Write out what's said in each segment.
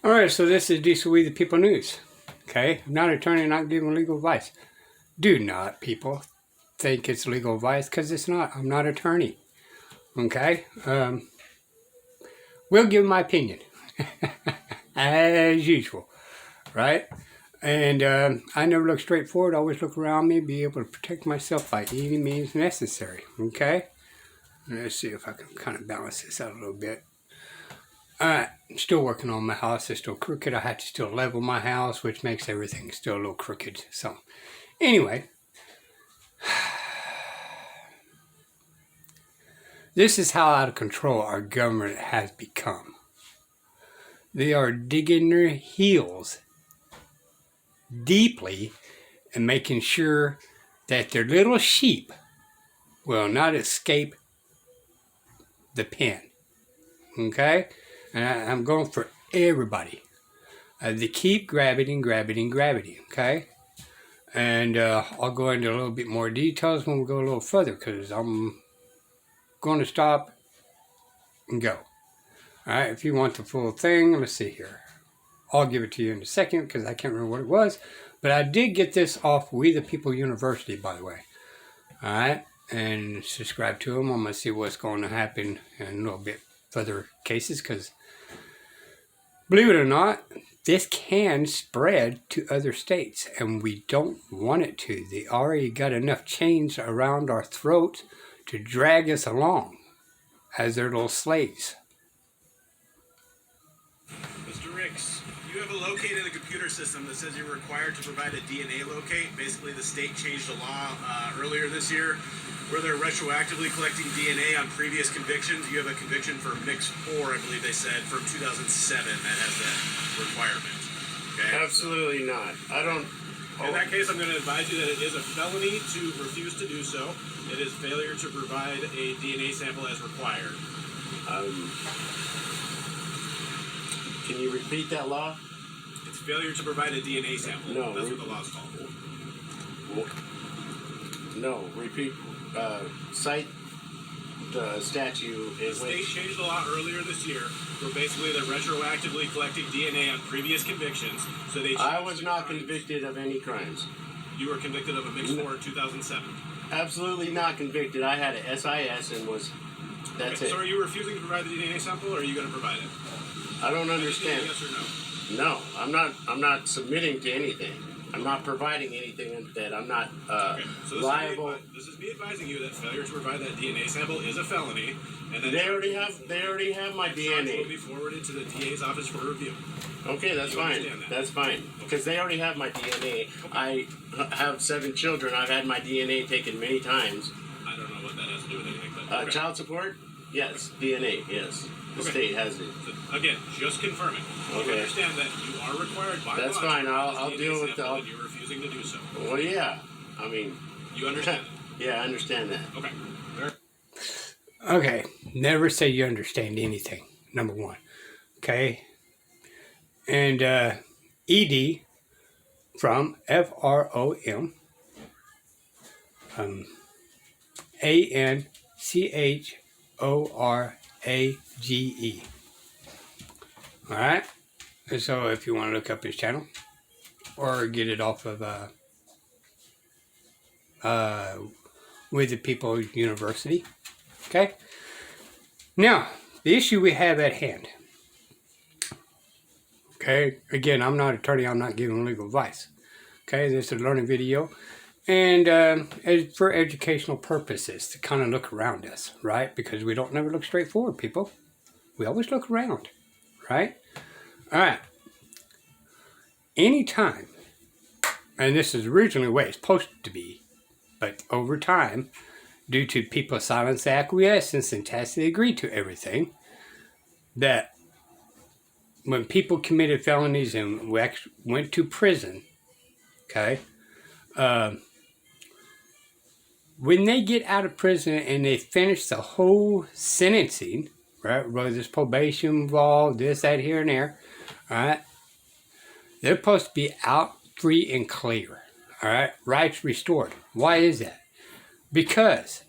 All right, so this is Diesel We the People News. Okay, I'm not an attorney, not giving legal advice. Do not, people, think it's legal advice because it's not. I'm not an attorney. Okay, we'll give my opinion as usual, right? And I never look straight forward. I always look around me, be able to protect myself by any means necessary. Okay, let's see if I can kind of balance this out a little bit. I'm still working on my house. It's still crooked. I had to still level my house, which makes everything still a little crooked. So, anyway, this is how out of control our government has become. They are digging their heels deeply and making sure that their little sheep will not escape the pen. Okay? And I'm going for everybody. They keep grabbing, okay? And I'll go into a little bit more details when we go a little further because I'm going to stop and go. All right, if you want the full thing, let's see here. I'll give it to you in a second because I can't remember what it was. But I did get this off We the People University, by the way. All right, and subscribe to them. I'm going to see what's going to happen in a little bit further cases because believe it or not, this can spread to other states, and we don't want it to. They already got enough chains around our throats to drag us along as their little slaves. Mr. Ricks, you have located a computer system that says you're required to provide a DNA locate. Basically, the state changed a law earlier this year where they're retroactively collecting DNA on previous convictions. You have a conviction for Mix 4, I believe they said, from 2007 that has that requirement. Okay? Absolutely not. I don't... In that case, I'm going to advise you that it is a felony to refuse to do so. It is failure to provide a DNA sample as required. Can you repeat that law? It's failure to provide a DNA sample. No. That's what the law's called. No, repeat. Cite the statute. The state changed the law earlier this year where basically they're retroactively collecting DNA on previous convictions. So they. I was not convicted of any crimes. You were convicted of a Mix 4 in 2007. Absolutely not convicted. I had a SIS and was. That's it. So are you refusing to provide the DNA sample, or are you going to provide it? I don't understand. Yes or no? No, I'm not. I'm not submitting to anything. I'm not providing anything that I'm not liable. This is me advising you that failure to provide that DNA sample is a felony, and that They already have my DNA. Will be forwarded to the DA's office for review. Okay, that's fine. That's fine. Because they already have my DNA. I have 7 children. I've had my DNA taken many times. I don't know what that has to do with anything, but okay. Child support? Yes. DNA? Yes. The state has it. So, again, just confirming. You understand that you are required by law. That's fine. I'll deal with that. You're refusing to do so. Well, yeah. I mean, you understand. Yeah, I understand that. Okay. Okay, never say you understand anything, number one. Okay? And ED from FROM ANCHORAGE. Alright? So if you want to look up his channel or get it off of With the People University. Okay? Now, the issue we have at hand. Okay? Again, I'm not an attorney. I'm not giving legal advice. Okay? This is a learning video. And for educational purposes, to kind of look around us, right? Because we don't never look straight forward, people. We always look around, right? All right. Anytime, and this is originally the way it's supposed to be, but over time, due to people's silence, acquiescence, and tacitly agreed to everything, that when people committed felonies and went to prison, okay, when they get out of prison and they finish the whole sentencing, right, whether there's probation involved, this, that, here, and there, all right, they're supposed to be out free and clear, all right, rights restored. Why is that? Because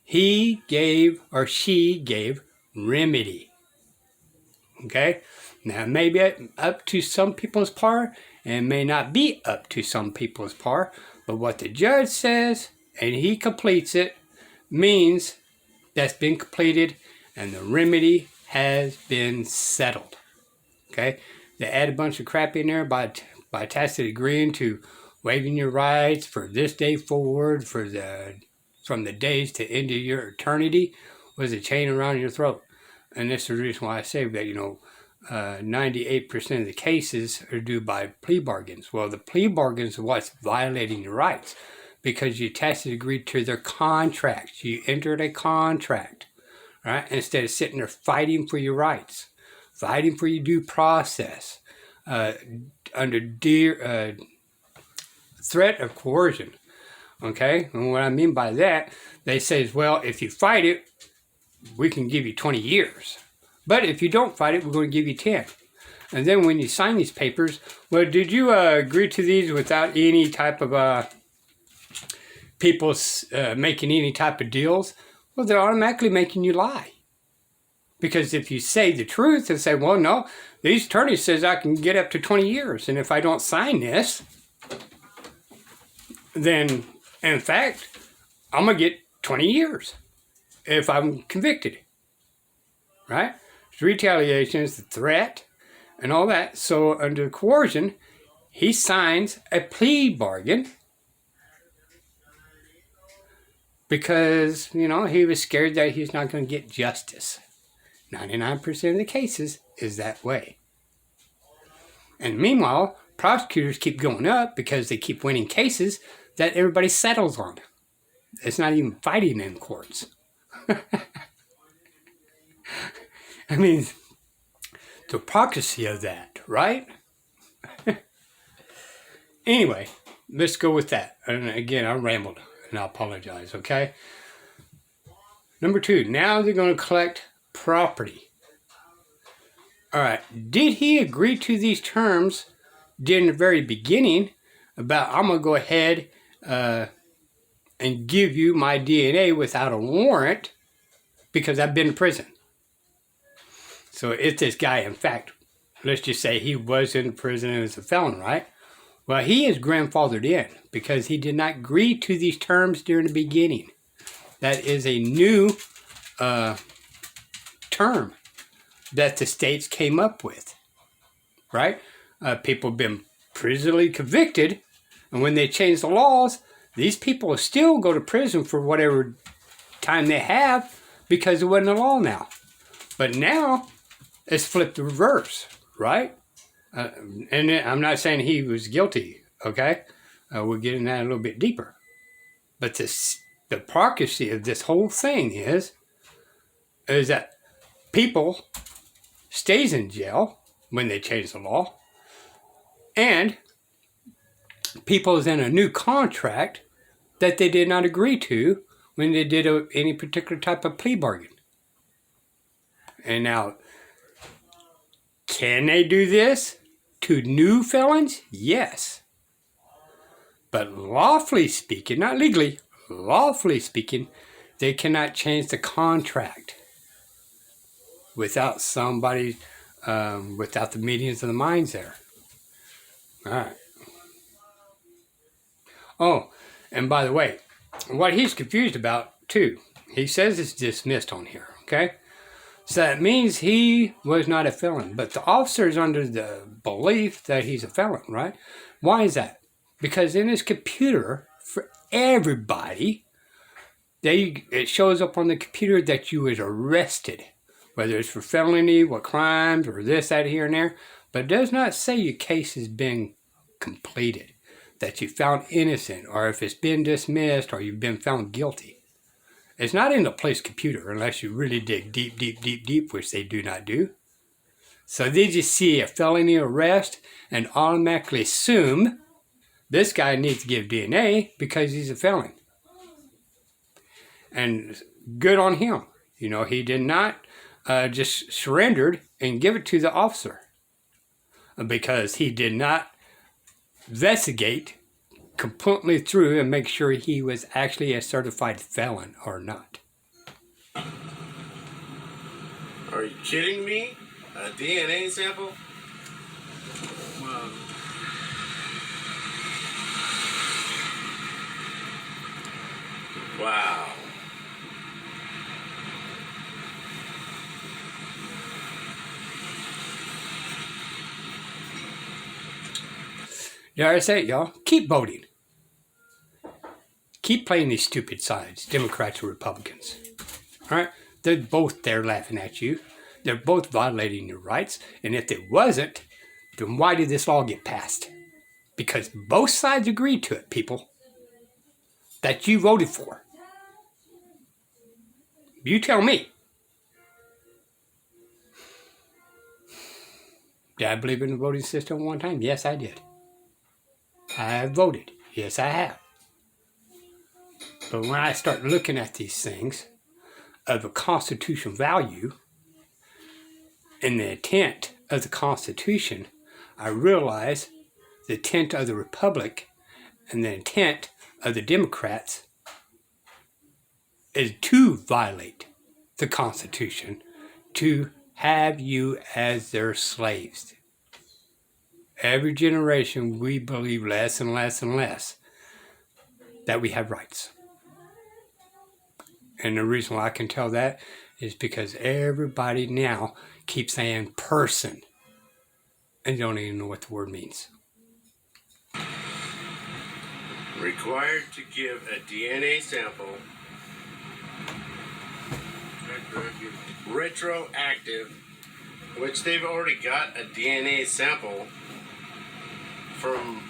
he gave or she gave remedy, Okay? Now, it may be up to some people's par, and it may not be up to some people's par, but what the judge says, and he completes it, means that's been completed, and the remedy has been settled. Okay? They add a bunch of crap in there by tacit agreeing to waiving your rights for this day forward, from the days to end of your eternity, was a chain around your throat. And this is the reason why I say that, 98% of the cases are due by plea bargains. Well, the plea bargains are what's violating your rights, because you tacitly agreed to their contract. You entered a contract, right? Instead of sitting there fighting for your rights, fighting for your due process, under threat of coercion. Okay? And what I mean by that, they say, well, if you fight it, we can give you 20 years. But if you don't fight it, we're going to give you 10. And then when you sign these papers, well, did you agree to these without any type of people making any type of deals? Well, they're automatically making you lie. Because if you say the truth and say, well, no, these attorneys says I can get up to 20 years. And if I don't sign this, then, in fact, I'm going to get 20 years if I'm convicted. Right? It's retaliation, it's the threat, and all that. So under coercion, he signs a plea bargain because, he was scared that he's not going to get justice. 99% of the cases is that way. And meanwhile, prosecutors keep going up because they keep winning cases that everybody settles on. It's not even fighting in courts. I mean, the hypocrisy of that, right? Anyway, let's go with that. And again, I rambled, and I apologize, okay? Number 2, now they're going to collect property. All right, did he agree to these terms during the very beginning about, I'm going to go ahead and give you my DNA without a warrant because I've been in prison? So if this guy, in fact, let's just say he was in prison and was a felon, right? Well, he is grandfathered in because he did not agree to these terms during the beginning. That is a new term that the states came up with, right? People have been prisonally convicted, and when they change the laws, these people still go to prison for whatever time they have because it wasn't a law now. But now, it's flipped the reverse, right? And I'm not saying he was guilty, okay? We'll get into that a little bit deeper. But the hypocrisy of this whole thing is that people stays in jail when they change the law, and people is in a new contract that they did not agree to when they did any particular type of plea bargain. And now, can they do this to new felons? Yes. But lawfully speaking, not legally, lawfully speaking, they cannot change the contract without somebody, without the meetings of the minds there. All right. Oh, and by the way, what he's confused about, too, he says it's dismissed on here, okay? So that means he was not a felon, but the officer is under the belief that he's a felon, right? Why is that? Because in his computer, for everybody, it shows up on the computer that you was arrested, whether it's for felony, what crimes, or this, that, here, and there, but it does not say your case has been completed, that you found innocent, or if it's been dismissed, or you've been found guilty. It's not in the police computer unless you really dig deep, deep, deep, deep, which they do not do. So they just see a felony arrest and automatically assume this guy needs to give DNA because he's a felon. And good on him. He did not just surrendered and give it to the officer because he did not investigate completely through and make sure he was actually a certified felon or not. Are you kidding me? A DNA sample? Wow. Yeah, I say it, y'all. Keep voting. Keep playing these stupid sides, Democrats or Republicans. All right? They're both there laughing at you. They're both violating your rights. And if it wasn't, then why did this law get passed? Because both sides agreed to it, people. That you voted for. You tell me. Did I believe in the voting system one time? Yes, I did. I voted. Yes, I have. But when I start looking at these things of a constitutional value and the intent of the Constitution, I realize the intent of the Republic and the intent of the Democrats is to violate the Constitution, to have you as their slaves. Every generation we believe less and less and less that we have rights. And the reason why I can tell that is because everybody now keeps saying person and don't even know what the word means. Required to give a DNA sample. Retroactive, which they've already got a DNA sample from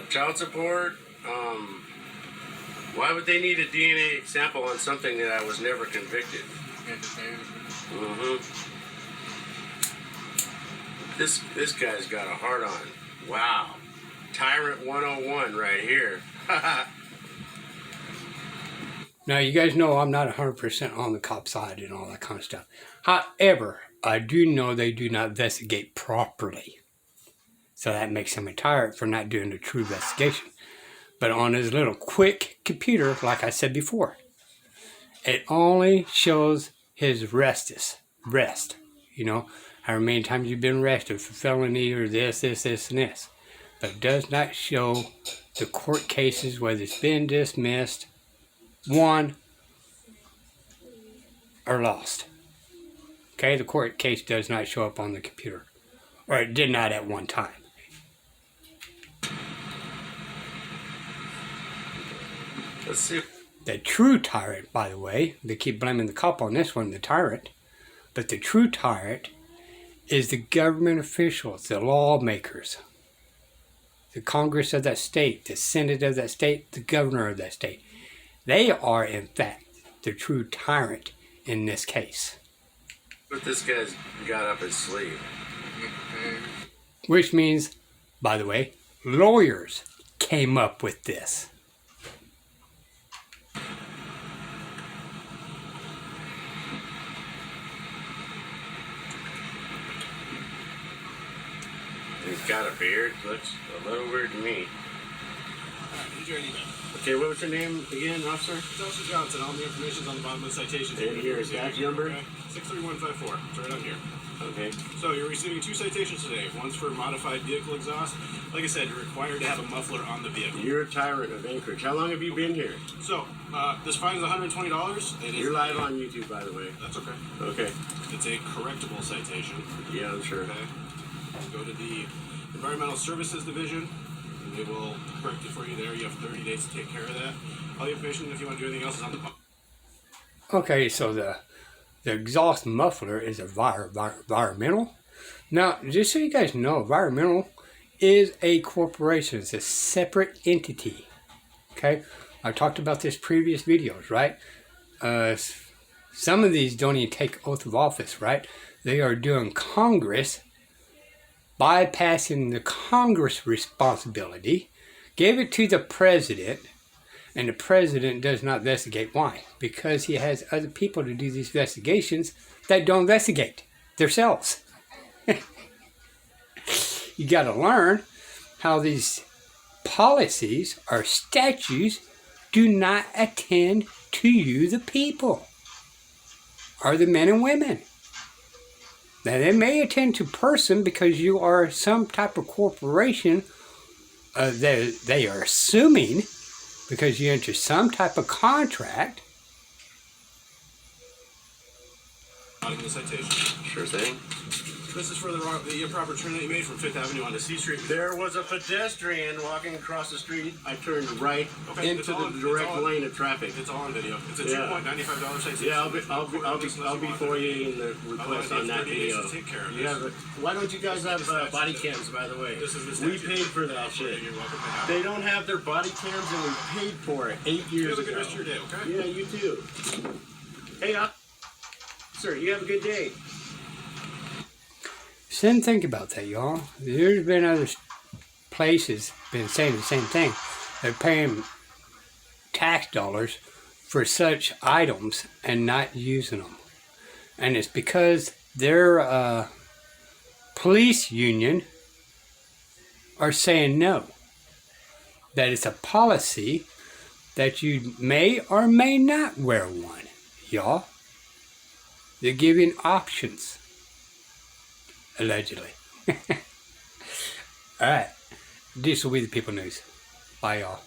child support. Why would they need a DNA sample on something that I was never convicted? This guy's got a heart on. Wow. Tyrant 101 right here. Now, you guys know I'm not 100% on the cop side and all that kind of stuff. However, I do know they do not investigate properly. So that makes him a tyrant for not doing a true investigation. But on his little quick computer, like I said before, it only shows his rest. You know, however many times you've been arrested for felony or this, and this. But it does not show the court cases, whether it's been dismissed, won, or lost. Okay, the court case does not show up on the computer. Or it did not at one time. Let's see. The true tyrant, by the way, they keep blaming the cop on this one, the tyrant, but the true tyrant is the government officials, the lawmakers, the Congress of that state, the Senate of that state, the governor of that state. They are, in fact, the true tyrant in this case. What this guy's got up his sleeve. Which means, by the way, lawyers came up with this. He's got a beard. Looks a little weird to me. Okay, what was your name again, officer? Joshua Johnson. All the information's on the bottom of the citation. And your exact number? Okay. 63154. It's right on here. Okay. So you're receiving 2 citations today. One's for modified vehicle exhaust. Like I said, you're required to have a muffler on the vehicle. You're a tyrant of Anchorage. How long have you been here? So, this fine is $120. You're live on YouTube, by the way. That's okay. Okay. It's a correctable citation. Yeah, I'm sure. Okay. Go to the Environmental Services Division. And they will correct it for you there. You have 30 days to take care of that. All the information, if you want to do anything else, is on the bottom. Okay, so the exhaust muffler is environmental. Now, just so you guys know, environmental is a corporation. It's a separate entity. Okay, I talked about this previous videos, right? Some of these don't even take oath of office, right? They are doing Congress, bypassing the Congress responsibility, gave it to the president, and the president does not investigate. Why? Because he has other people to do these investigations that don't investigate themselves. You got to learn how these policies or statutes do not attend to you, the people, or the men and women. Now, they may attend to person because you are some type of corporation. They are assuming because you enter some type of contract. Not in the citation. Sure thing. This is for the improper turn that you made from 5th Avenue onto C Street. There was a pedestrian walking across the street. I turned right Okay, into the direct lane of traffic. It's all on video. It's a Yeah. $2.95 citation. Yeah, I'll be for you in the request on that video. Take care of You this. have why don't you guys have body cams, by the way? This is the We statute. paid for that shit. You're welcome to have They it. don't have their body cams, and we paid for it 8 You years have a good ago. rest of your day, okay? Yeah, you too. Hey, sir, you have a good day. So then think about that, y'all. There's been other places been saying the same thing. They're paying tax dollars for such items and not using them. And it's because their police union are saying no. That it's a policy that you may or may not wear one, y'all. They're giving options. Allegedly. Alright. This will be the People News. Bye, y'all.